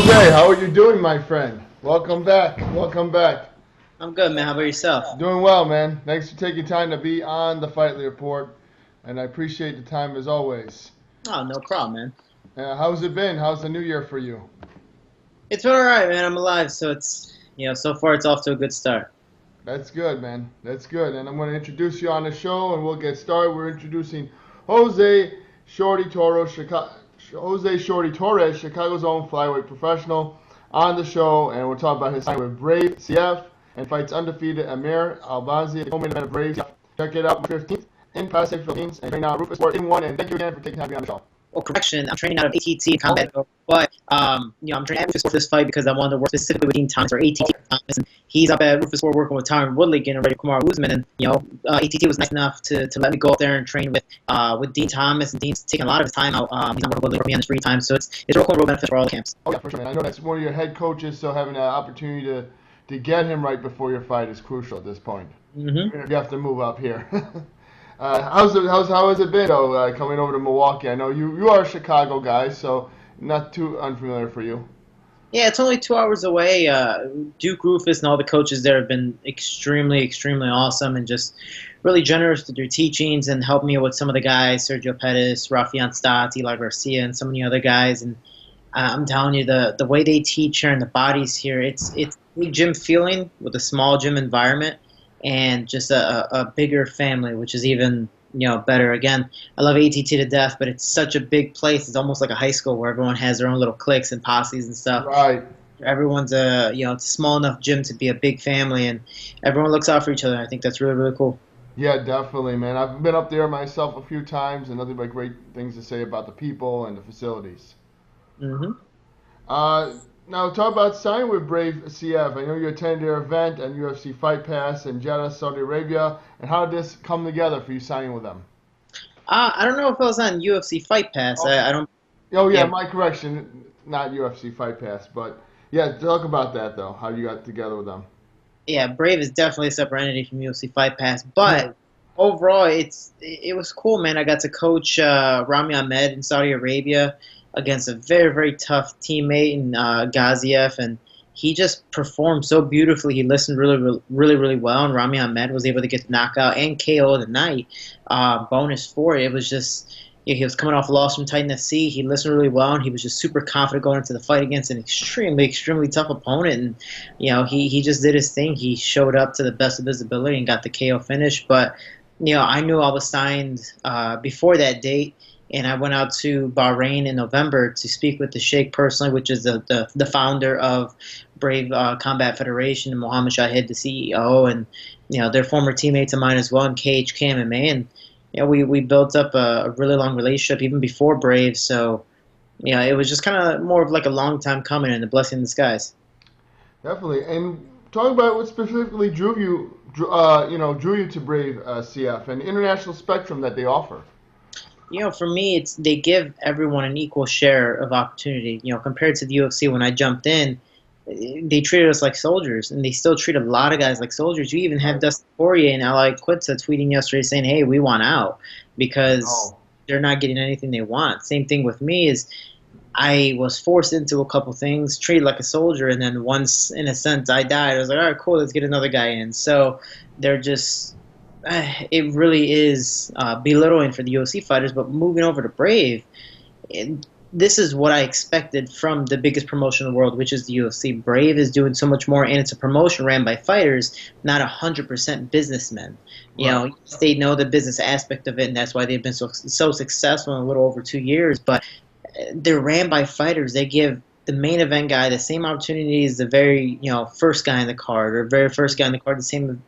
Jose, how are you doing, my friend? Welcome back. Welcome back. I'm good, man. How about yourself? Doing well, man. Thanks for taking time to be on the Fight Report, and I appreciate the time as always. Oh, no problem, man. How's it been? How's the new year for you? It's been all right, man. I'm alive, so so far it's off to a good start. That's good, man. That's good. And I'm going to introduce you on the show, and we'll get started. We're introducing Jose Shorty Torres, Jose Shorty Torres, Chicago's own flyweight professional, on the show, and we'll talk about his time with Brave CF and fights undefeated Amir Albazi at the moment event of Brave CF. Check it out, 15th in Pacific, Philippines, and right now Roufusport in one. And thank you again for taking time to be on the show. Well, correction. I'm training out of ATT combat, but I'm training at Roufusport for this fight because I wanted to work specifically with Dean Thomas or ATT Thomas, and he's up at Roufusport working with Tyron Woodley, getting ready for Kumar Usman, and ATT was nice enough to let me go up there and train with Dean Thomas, and Dean's taking a lot of his time out. He's not working with Woodley for me on his free time, so it's real cool and real beneficial for all the camps. Oh yeah, for sure, man. I know that's one of your head coaches, so having an opportunity to get him right before your fight is crucial at this point. Mm-hmm. You have to move up here. How has it been though, coming over to Milwaukee? I know you are a Chicago guy, so not too unfamiliar for you. Yeah, it's only 2 hours away. Duke Rufus and all the coaches there have been extremely, extremely awesome and just really generous with their teachings and helped me with some of the guys, Sergio Pettis, Rafian Stotts, Eli Garcia, and some of the other guys. And I'm telling you, the way they teach here and the bodies here, it's big gym feeling with a small gym environment and just a bigger family, which is even better. Again, I love ATT to death, but it's such a big place. It's almost like a high school where everyone has their own little cliques and posses and stuff. Right. Everyone's it's a small enough gym to be a big family, and everyone looks out for each other. I think that's really, really cool. Yeah, definitely, man. I've been up there myself a few times, and nothing but great things to say about the people and the facilities. Mm-hmm. Now, talk about signing with Brave CF. I know you attended their event and UFC Fight Pass in Jeddah, Saudi Arabia. And how did this come together for you signing with them? I don't know if I was on UFC Fight Pass. Okay. I don't. Oh, yeah, my correction. Not UFC Fight Pass. But, yeah, talk about that, though, how you got together with them. Yeah, Brave is definitely a separate entity from UFC Fight Pass. But overall, it was cool, man. I got to coach Rami Ahmed in Saudi Arabia against a very, very tough teammate in Gaziev, and he just performed so beautifully. He listened really, really, really well, and Rami Ahmed was able to get the knockout and KO of the night. Bonus for it. It was just, he was coming off a loss from Titan FC. He listened really well, and he was just super confident going into the fight against an extremely, extremely tough opponent. And, he just did his thing. He showed up to the best of his ability and got the KO finish. But, I knew I was signed before that date. And I went out to Bahrain in November to speak with the Sheikh personally, which is the founder of Brave Combat Federation, and Mohammed Shahid, the CEO, and they're former teammates of mine as well in KHK MMA. And we built up a really long relationship even before Brave. So it was just kind of more of like a long time coming and a blessing in disguise. Definitely. And talk about what specifically drew you to Brave CF and the international spectrum that they offer. For me, they give everyone an equal share of opportunity. Compared to the UFC, when I jumped in, they treated us like soldiers, and they still treat a lot of guys like soldiers. You even have Dustin Poirier and Ally Quitza tweeting yesterday saying, "Hey, we want out," because they're not getting anything they want. Same thing with me is I was forced into a couple things, treated like a soldier, and then once, in a sense, I died. I was like, all right, cool, let's get another guy in. So they're just... it really is belittling for the UFC fighters, but moving over to Brave, this is what I expected from the biggest promotion in the world, which is the UFC. Brave is doing so much more, and it's a promotion ran by fighters, not 100% businessmen. They know the business aspect of it, and that's why they've been so successful in a little over 2 years, but they're ran by fighters. They give the main event guy the same opportunity as the very first guy in the card, or very first guy in the card, the same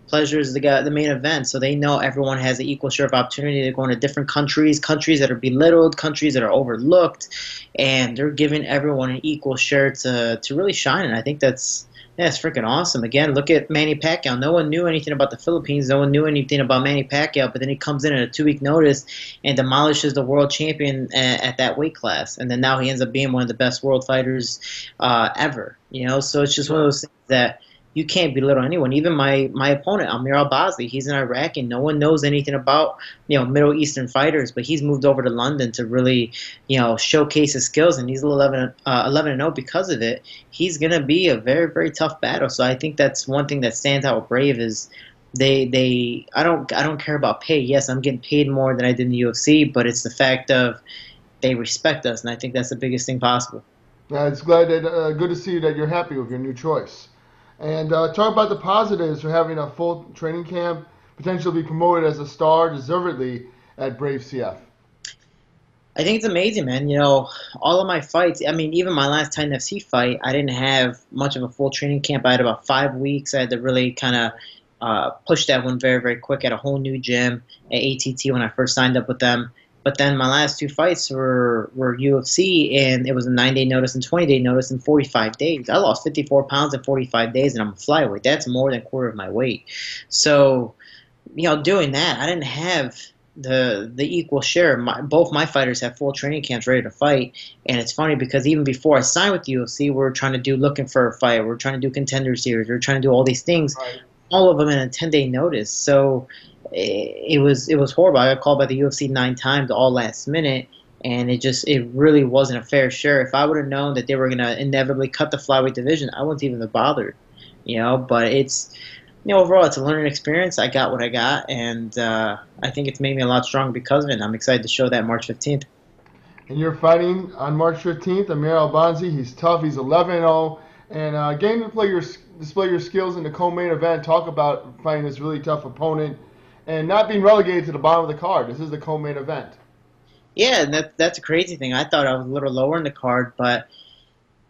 pleasure as the main event. So they know everyone has an equal share of opportunity. They're going to different countries that are belittled, countries that are overlooked, and they're giving everyone an equal share to really shine. And I think that's freaking awesome. Again, look at Manny Pacquiao. No one knew anything about the Philippines. No one knew anything about Manny Pacquiao, but then he comes in at a 2-week notice and demolishes the world champion at that weight class. And then now he ends up being one of the best world fighters ever. So it's just one of those things that you can't belittle anyone. Even my opponent, Amir Albazi, he's in Iraq, and no one knows anything about Middle Eastern fighters, but he's moved over to London to really showcase his skills, and he's 11 and 0 because of it. He's gonna be a very very tough battle. So I think that's one thing that stands out with Brave is I don't care about pay. Yes, I'm getting paid more than I did in the UFC, but it's the fact of they respect us, and I think that's the biggest thing possible. It's glad that good to see that you're happy with your new choice. And talk about the positives for having a full training camp, potentially be promoted as a star deservedly at Brave CF. I think it's amazing, man. All of my fights, I mean, even my last 10 FC fight, I didn't have much of a full training camp. I had about 5 weeks. I had to really kind of push that one very, very quick at a whole new gym at ATT when I first signed up with them. But then my last 2 fights were UFC, and it was a 9-day notice and 20-day notice in 45 days. I lost 54 pounds in 45 days, and I'm a flyweight. That's more than a quarter of my weight. So, doing that, I didn't have the equal share. Both my fighters have full training camps ready to fight, and it's funny because even before I signed with the UFC, we were trying to do looking for a fight. We were trying to do contender series. We were trying to do all these things, Right. all of them in a 10-day notice. So it was horrible. I got called by the UFC 9 times, all last minute, and it really wasn't a fair share. If I would have known that they were gonna inevitably cut the flyweight division, I wouldn't even have bothered. But it's overall it's a learning experience. I got what I got, and I think it's made me a lot stronger because of it. And I'm excited to show that March 15th. And you're fighting on March 15th, Amir Albazi. He's tough. He's 11-0. And game to display your skills in the co-main event. Talk about fighting this really tough opponent and not being relegated to the bottom of the card. This is the co-main event. Yeah, and that's a crazy thing. I thought I was a little lower in the card, but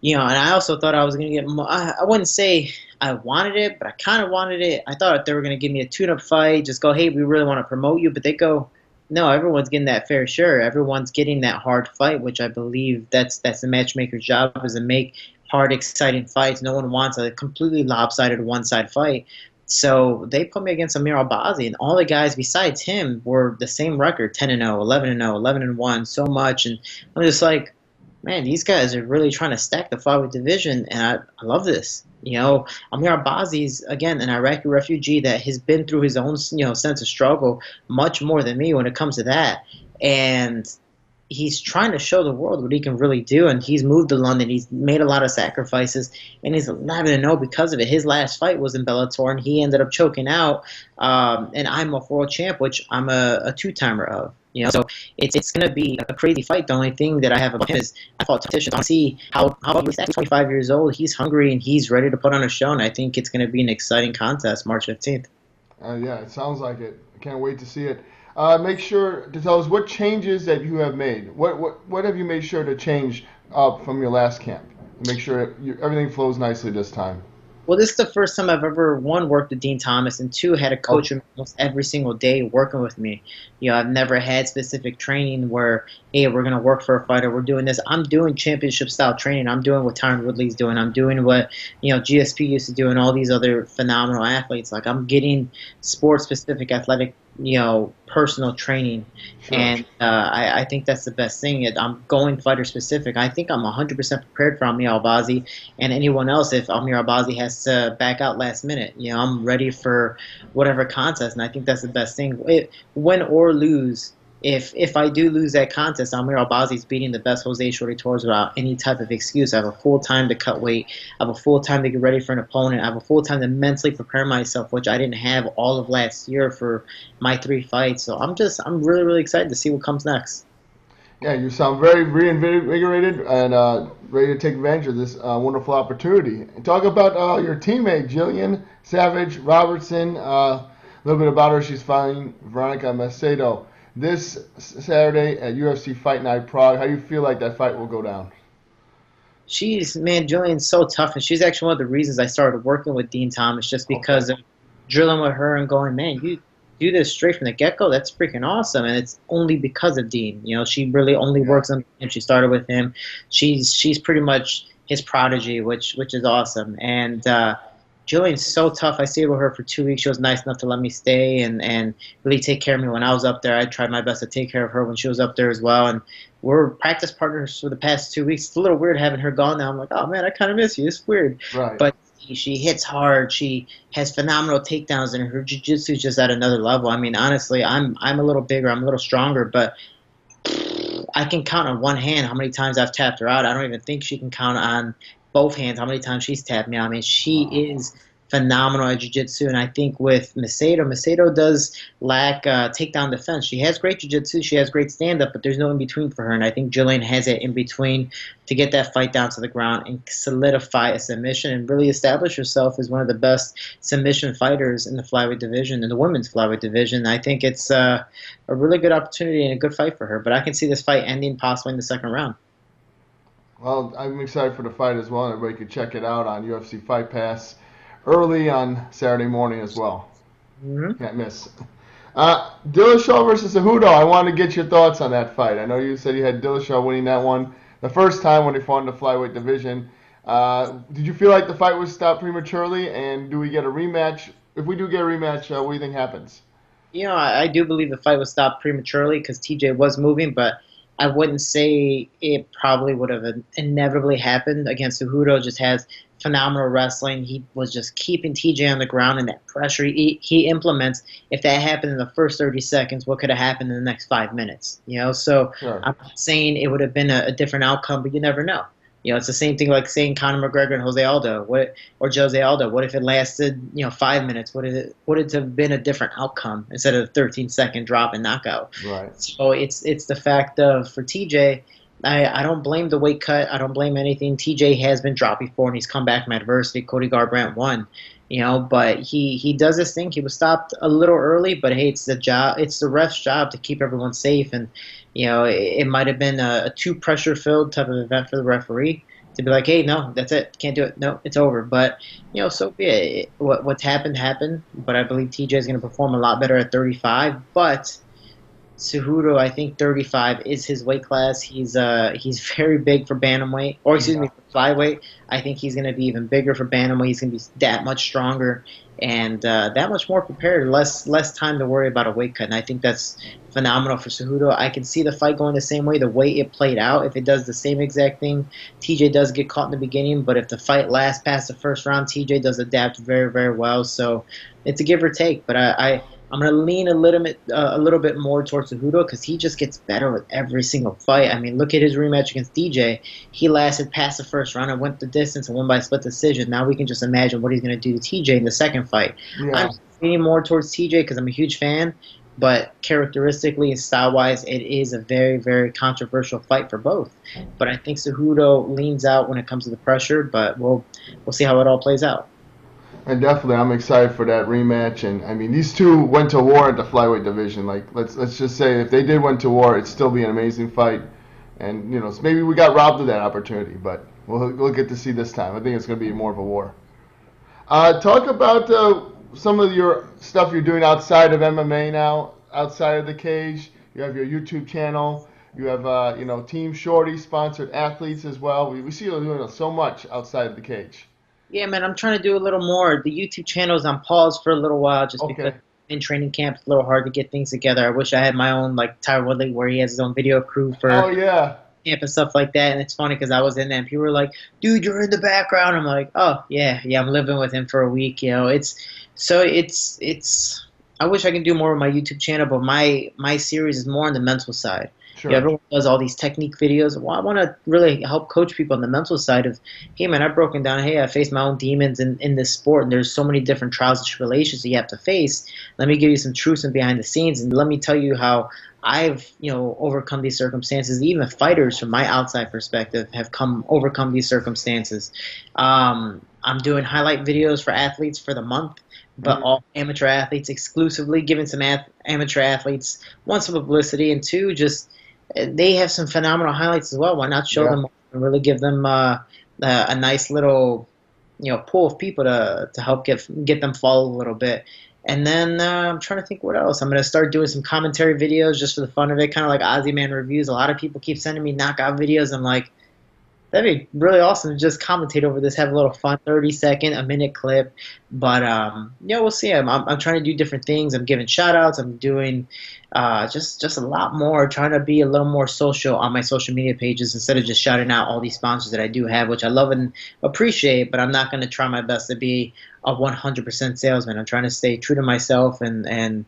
and I also thought I was going to get more. I wouldn't say I wanted it, but I kind of wanted it. I thought they were going to give me a tune-up fight, just go, hey, we really want to promote you, but they go, no, everyone's getting that fair share. Everyone's getting that hard fight, which I believe that's the matchmaker's job, is to make hard, exciting fights. No one wants a completely lopsided one-side fight. So they put me against Amir Albazi, and all the guys besides him were the same record, 10-0, 11-0, 11-1, so much. And I'm just like, man, these guys are really trying to stack the flyweight division, and I love this. Amir Albazi's, again, an Iraqi refugee that has been through his own, sense of struggle much more than me when it comes to that. And he's trying to show the world what he can really do, and he's moved to London. He's made a lot of sacrifices, and he's 11-0 because of it. His last fight was in Bellator, and he ended up choking out. And I'm a world champ, which I'm a two-timer of. So it's going to be a crazy fight. The only thing that I have about him is I fought competition. I see how he's 25 years old. He's hungry, and he's ready to put on a show, and I think it's going to be an exciting contest March 15th. Yeah, it sounds like it. I can't wait to see it. Make sure to tell us what changes that you have made. What have you made sure to change up from your last camp? Make sure everything flows nicely this time. Well, this is the first time I've ever, one, worked with Dean Thomas, and two, had a coach almost every single day working with me. I've never had specific training where, hey, we're going to work for a fighter, we're doing this. I'm doing championship-style training. I'm doing what Tyron Woodley's doing. I'm doing what, GSP used to do, and all these other phenomenal athletes. Like, I'm getting sport-specific athletic, personal training. Sure. And I think that's the best thing. I'm going fighter-specific. I think I'm 100% prepared for Amir Albazi and anyone else if Amir Albazi has to back out last minute. I'm ready for whatever contest, and I think that's the best thing. Win or lose, if I do lose that contest, Amir Albazi's beating the best Jose Shorty Torres without any type of excuse. I have a full time to cut weight. I have a full time to get ready for an opponent. I have a full time to mentally prepare myself, which I didn't have all of last year for my 3 fights. So I'm really, really excited to see what comes next. Yeah, you sound very reinvigorated and ready to take advantage of this wonderful opportunity. And talk about your teammate, Jillian Savage Robertson. A little bit about her. She's fighting Veronica Macedo this Saturday at UFC Fight Night Prague. How do you feel like that fight will go down? Jillian's so tough, and she's actually one of the reasons I started working with Dean Thomas, just because of drilling with her and going, man, you do this straight from the get-go, that's freaking awesome. And it's only because of Dean. She really only works on him. She started with him. She's pretty much his prodigy, which is awesome. And Jillian's so tough. I stayed with her for 2 weeks. She was nice enough to let me stay and really take care of me when I was up there. I tried my best to take care of her when she was up there as well. And we're practice partners for the past 2 weeks. It's a little weird having her gone now. I'm like, oh, man, I kind of miss you. It's weird. Right. But She hits hard. She has phenomenal takedowns, and her jiu-jitsu is just at another level. I mean, honestly, I'm a little bigger, I'm a little stronger, but I can count on one hand how many times I've tapped her out. I don't even think she can count on both hands how many times she's tapped me out. I mean, she is phenomenal at jiu-jitsu, and I think with Macedo does lack takedown defense. She has great jiu-jitsu, she has great stand-up, but there's no in-between for her, and I think Jillian has that in-between to get that fight down to the ground and solidify a submission and really establish herself as one of the best submission fighters in the flyweight division, in the women's flyweight division. I think it's a really good opportunity and a good fight for her, but I can see this fight ending possibly in the second round. Well, I'm excited for the fight as well. Everybody can check it out on UFC Fight Pass early on Saturday morning as well. Can't miss. Dillashaw versus Cejudo. I want to get your thoughts on that fight. I know you said you had Dillashaw winning that one the first time when he fought in the flyweight division. Did you feel like the fight was stopped prematurely? And do we get a rematch? If we do get a rematch, what do you think happens? You know, I do believe the fight was stopped prematurely because TJ was moving, but I wouldn't say it probably would have inevitably happened against Cejudo. Just has phenomenal wrestling. He was just keeping TJ on the ground, and that pressure he implements. If that happened in the first 30 seconds, what could have happened in the next 5 minutes? You know, so Sure. I'm not saying it would have been a different outcome, but you never know. You know, it's the same thing like saying Conor McGregor and Jose Aldo, or Jose Aldo. What if it lasted, 5 minutes? Would it have been a different outcome instead of a 13-second drop and knockout? Right. So it's the fact of for TJ, I don't blame the weight cut. I don't blame anything. TJ has been dropped before and he's come back from adversity. Cody Garbrandt won, but he does this thing. He was stopped a little early, but hey, it's the ref's job to keep everyone safe, and it might have been a too pressure-filled type of event for the referee to be like, hey, no, that's it, can't do it, no, it's over. But so be it. What's happened. But I believe TJ is going to perform a lot better at 35. But Cejudo, I think 35 is his weight class. He's very big for bantamweight, or excuse me, for flyweight. I think he's going to be even bigger for bantamweight. He's going to be that much stronger and that much more prepared. Less time to worry about a weight cut, and I think that's phenomenal for Cejudo. I can see the fight going the same way, the way it played out. If it does the same exact thing, TJ does get caught in the beginning, but if the fight lasts past the first round, TJ does adapt very, very well. So it's a give or take, but I'm going to lean a little bit more towards Cejudo because he just gets better with every single fight. I mean, look at his rematch against DJ. He lasted past the first round and went the distance and won by split decision. Now we can just imagine what he's going to do to TJ in the second fight. Yeah. I'm leaning more towards TJ because I'm a huge fan, but characteristically and style-wise, it is a very, very controversial fight for both. But I think Cejudo leans out when it comes to the pressure, but we'll see how it all plays out. And definitely, I'm excited for that rematch. And I mean, these two went to war at the flyweight division. Like, let's just say if they did went to war, it'd still be an amazing fight. And so maybe we got robbed of that opportunity, but we'll get to see this time. I think it's going to be more of a war. Talk about some of your stuff you're doing outside of MMA now, outside of the cage. You have your YouTube channel. You have Team Shorty sponsored athletes as well. We see you doing so much outside of the cage. Yeah, man, I'm trying to do a little more. The YouTube channel is on pause for a little while just because in training camp it's a little hard to get things together. I wish I had my own, like Tyler Woodley, where he has his own video crew for camp and stuff like that. And it's funny because I was in there and people were like, dude, you're in the background. I'm like, oh, yeah, I'm living with him for a week. It's I wish I could do more with my YouTube channel, but my series is more on the mental side. Sure. Everyone does all these technique videos. Well, I want to really help coach people on the mental side of, hey, man, I've broken down, hey, I faced my own demons in this sport, and there's so many different trials and tribulations that you have to face. Let me give you some truths and behind the scenes, and let me tell you how I've, overcome these circumstances. Even fighters, from my outside perspective, have overcome these circumstances. I'm doing highlight videos for athletes for the month, but all amateur athletes exclusively, giving some amateur athletes, one, some publicity, and two, just they have some phenomenal highlights as well. Why not show them and really give them a nice little pool of people to help get them followed a little bit. And then I'm trying to think what else. I'm going to start doing some commentary videos just for the fun of it, kind of like Ozzy Man reviews. A lot of people keep sending me knockout videos. I'm like, That'd be really awesome to just commentate over this, have a little fun, 30-second, a minute clip. But yeah, we'll see. I'm trying to do different things. I'm giving shout outs. I'm doing just a lot more, trying to be a little more social on my social media pages instead of just shouting out all these sponsors that I do have, which I love and appreciate. But I'm not going to try my best to be a 100% salesman. I'm trying to stay true to myself and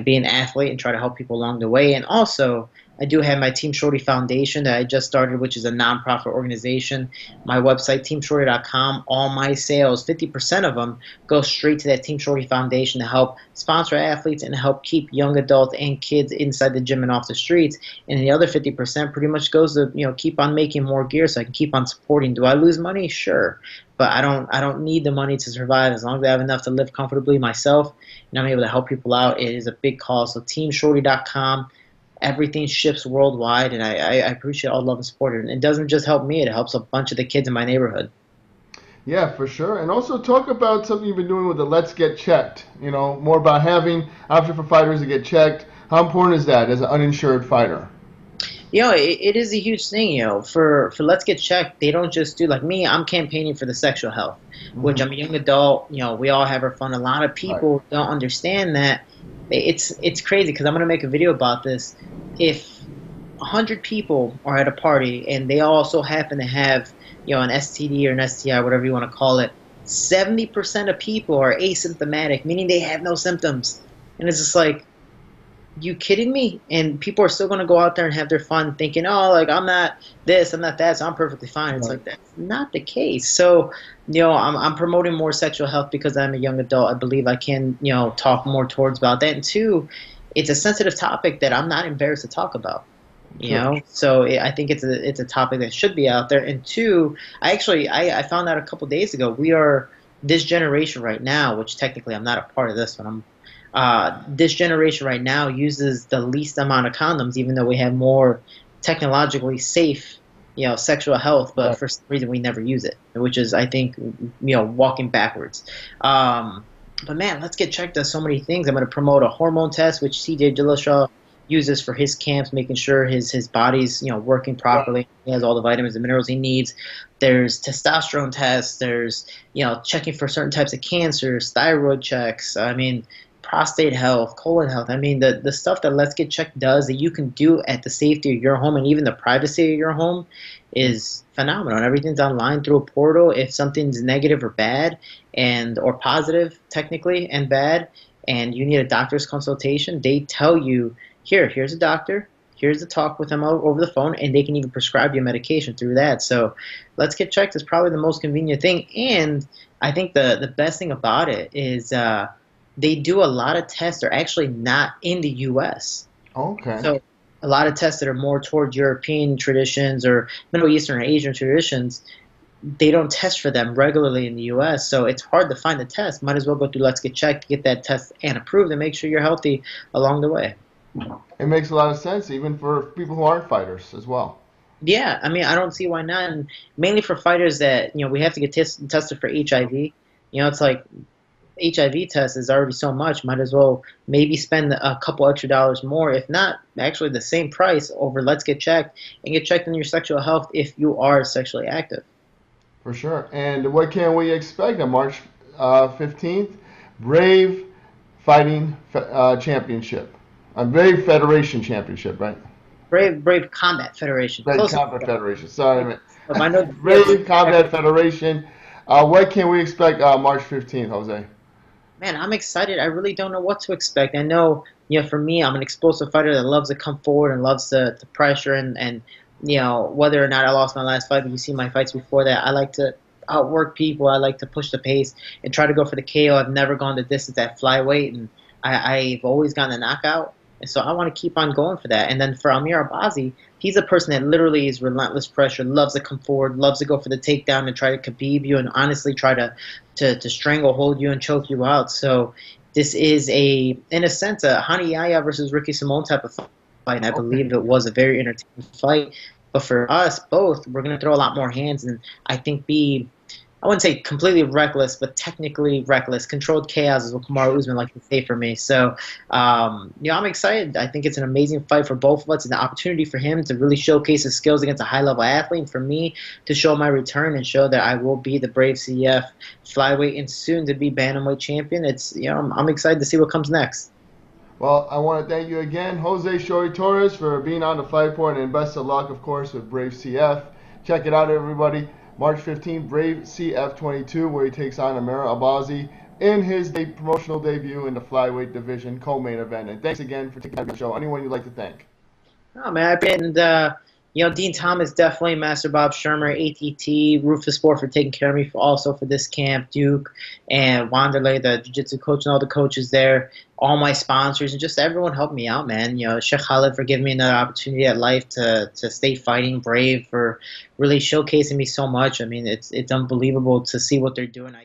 be an athlete and try to help people along the way. And also, I do have my Team Shorty Foundation that I just started, which is a nonprofit organization. My website, teamshorty.com, all my sales, 50% of them go straight to that Team Shorty Foundation to help sponsor athletes and help keep young adults and kids inside the gym and off the streets. And the other 50% pretty much goes to, keep on making more gear so I can keep on supporting. Do I lose money? Sure. But I don't need the money to survive. As long as I have enough to live comfortably myself and I'm able to help people out, it is a big cause. So teamshorty.com. Everything ships worldwide, and I appreciate all love and support. And it doesn't just help me; it helps a bunch of the kids in my neighborhood. Yeah, for sure. And also talk about something you've been doing with the Let's Get Checked. More about having option for fighters to get checked. How important is that as an uninsured fighter? It is a huge thing. For Let's Get Checked, they don't just do like me. I'm campaigning for the sexual health, which I'm a young adult. We all have our fun. A lot of people don't understand that. It's crazy because I'm going to make a video about this. If 100 people are at a party and they also happen to have an STD or an STI, whatever you want to call it, 70% of people are asymptomatic, meaning they have no symptoms. And it's just like, you kidding me? And people are still going to go out there and have their fun thinking, oh, like, I'm not this, I'm not that, so I'm perfectly fine. It's like, that's not the case. So, I'm promoting more sexual health because I'm a young adult. I believe I can, talk more towards about that. And two, it's a sensitive topic that I'm not embarrassed to talk about. So I think it's a topic that should be out there. And two, I found out a couple days ago, we are this generation right now, which technically I'm not a part of this one. This generation right now uses the least amount of condoms, even though we have more technologically safe, sexual health, but for some reason we never use it, which is, I think, walking backwards. But man, Let's Get Checked does so many things. I'm going to promote a hormone test, which CJ Dillashaw uses for his camps, making sure his body's working properly. He has all the vitamins and minerals he needs. There's testosterone tests. There's checking for certain types of cancers, thyroid checks. I mean, prostate health, colon health. I mean, the stuff that Let's Get Checked does that you can do at the safety of your home and even the privacy of your home is phenomenal. And everything's online through a portal. If something's negative or bad or positive technically and bad, and you need a doctor's consultation, they tell you, here's a doctor, here's the talk with them over the phone, and they can even prescribe you medication through that. So Let's Get Checked is probably the most convenient thing. And I think the best thing about it is they do a lot of tests that are actually not in the U.S. Okay. So a lot of tests that are more toward European traditions or Middle Eastern or Asian traditions, they don't test for them regularly in the U.S. So it's hard to find the test. Might as well go through Let's Get Checked to get that test and approved and make sure you're healthy along the way. It makes a lot of sense, even for people who aren't fighters as well. Yeah, I mean, I don't see why not. And mainly for fighters that, we have to get tested for HIV. It's like, HIV test is already so much, might as well maybe spend a couple extra dollars more, if not actually the same price, over Let's Get Checked and get checked on your sexual health if you are sexually active. For sure. And what can we expect on March 15th? Brave Fighting Championship. Brave Federation Championship, right? Brave Combat Federation. Brave Combat Federation. Sorry, Brave Combat Federation. What can we expect March 15th, Jose? Man, I'm excited. I really don't know what to expect. I know, for me, I'm an explosive fighter that loves to come forward and loves to pressure and whether or not I lost my last fight, but you see my fights before that, I like to outwork people. I like to push the pace and try to go for the KO. I've never gone the distance at flyweight, and I've always gotten a knockout. And so I want to keep on going for that. And then for Amir Albazi, he's a person that literally is relentless pressure, loves to come forward, loves to go for the takedown and try to khabib you and honestly try to strangle, hold you, and choke you out. So this is in a sense, a Hani Yahya versus Ricky Simone type of fight. And I believe it was a very entertaining fight. But for us both, we're going to throw a lot more hands and I think be I wouldn't say completely reckless, but technically reckless. Controlled chaos is what Kamaru Usman likes to say for me. So, I'm excited. I think it's an amazing fight for both of us. It's an opportunity for him to really showcase his skills against a high-level athlete, and for me to show my return and show that I will be the Brave CF flyweight and soon to be bantamweight champion. I'm excited to see what comes next. Well, I want to thank you again, Jose Shorty Torres, for being on the Fight Point, and best of luck, of course, with Brave CF. Check it out, everybody. March 15th, Brave CF 22, where he takes on Amir Albazi in his promotional debut in the Flyweight Division co-main event. And thanks again for taking time to the show. Anyone you'd like to thank? Oh man, Dean Thomas, definitely, Master Bob Shermer, ATT, Roufusport for taking care of me for this camp, Duke and Wanderlei, the jiu-jitsu coach, and all the coaches there, all my sponsors, and just everyone helped me out, man. Sheikh Khalid for giving me another opportunity at life to stay fighting, Brave for really showcasing me so much. I mean, it's unbelievable to see what they're doing.